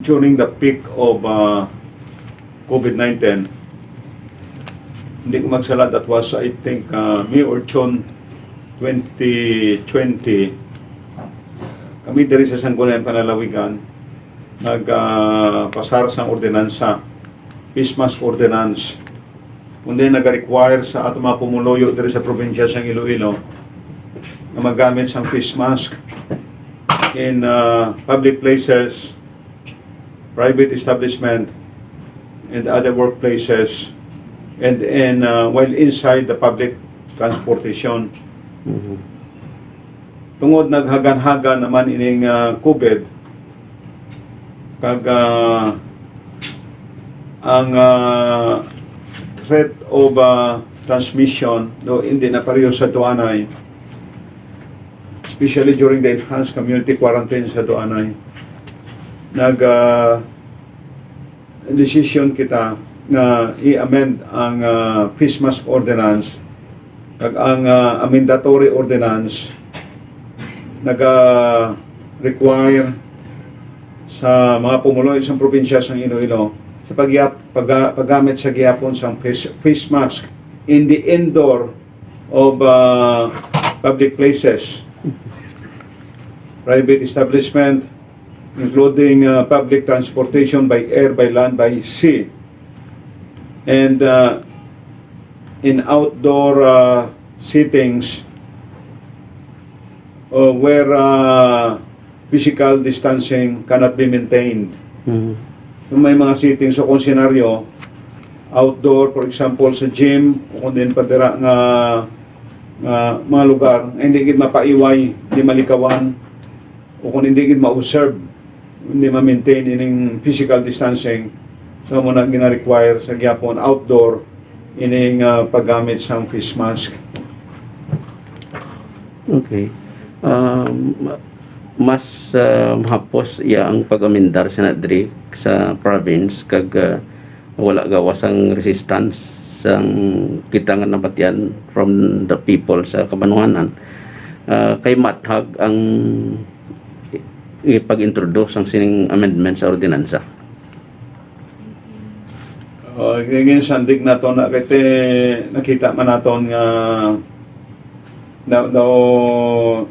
during the peak of COVID-19, hindi ko magsala, that was I think May or June 2020, kami diri sa Sangguniang Panalawigan nagpasar sang ordinansa, face mask ordinance, kundi nag-require sa ato mga pumuloyo diri sa probinsya sang Iloilo na magamit sang face mask in public places, private establishment, and other workplaces, and while inside the public transportation. Tungod naghagan-hagan naman ining COVID, kag ang threat of transmission do hindi na pareho sa tuanay, especially during the enhanced community quarantine sa tuanay, decision kita na i-amend ang face mask ordinance kag ang amendatory ordinance require sa mga pumuloy sa probinsya sa Iloilo sa paggamit sa gihapon sa face mask in the indoor of public places, private establishment, including public transportation by air, by land, by sea, and in outdoor settings where physical distancing cannot be maintained. Kung may mga settings o kung senaryo, outdoor, for example, sa gym, o kung din padira nga mga lugar, hindi gid mapaiway, hindi malikawan, o kung hindi gid ma-observe, hindi ma-maintain ining physical distancing, so muna gina-require sa gyapon outdoor ining paggamit sa face mask. Okay. Mas mahapos iya ang pag-amendar sa nadri sa province kag wala gawas ang resistance sang kita nga napatyan from the people sa Kabanwanan. Kay mathag ang ipag-introduce ang sining amendment sa ordinansa. Ngayon sandig na to na kete nakita man naton nga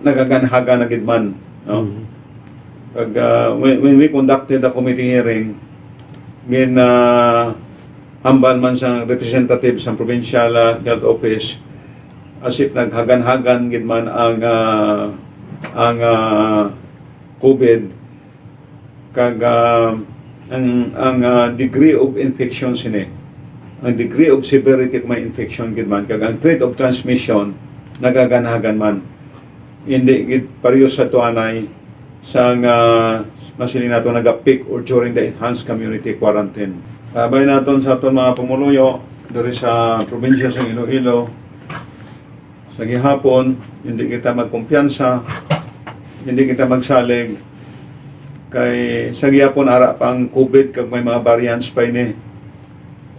nagaganhaga na gid man, no? Kag when we conducted the committee hearing, hambal man sa representative sa provincial health office as if naghagan-hagan gid man ang COVID, kag ang degree of infection sini, ang degree of severity of my infection gid man, kag ang rate of transmission nagaganhagan man, hindi gid pareho sa tuanay sa masilin nato naga-peak or during the enhanced community quarantine. Sabay naton sa aton mga pumuluyo diri sa probinsya sa Iloilo, sa gihapon hindi kita magkumpiyansa, hindi kita magsalig kay sa gihapon ara pang COVID kag may mga variants pa ini.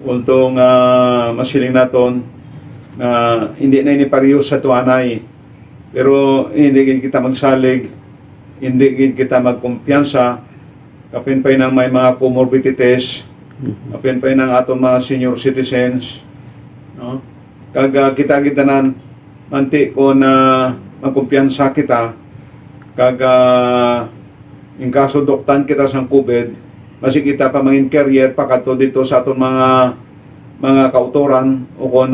Although masiling naton hindi na ini pareho sa tuanay, pero hindi kita magsalig, hindi kita magkumpiyansa, kapin pa'y ng may mga comorbidities, kapin pa'y ng atong mga senior citizens, no? Kag kita manti ko na magkumpiyansa kita, kag in kaso doktan kita sa COVID, masig kita pa mangin carrier pakato dito sa atong mga kautoran o kung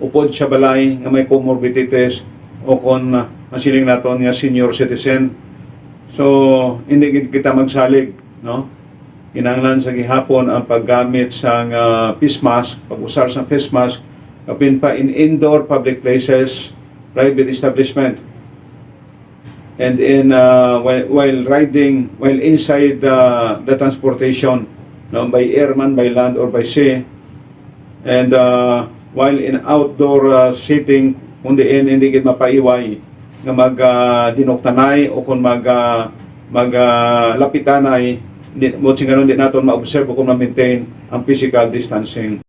upod sa balay nga may comorbidities o kung masiling naton nga senior citizen. So hindi kita magsalig, no? Kinahanglan sa gihapon ang paggamit sa face mask, pag-usar sa face mask kapin pa in indoor public places, private establishment, and in while inside the transportation, no, by air man, by land, or by sea, and while in outdoor setting, kundi hindi gid mapaiway nga dinoktanay o kung lapitanay, mo singanon din naton ma-observe o kung ma-maintain ang physical distancing.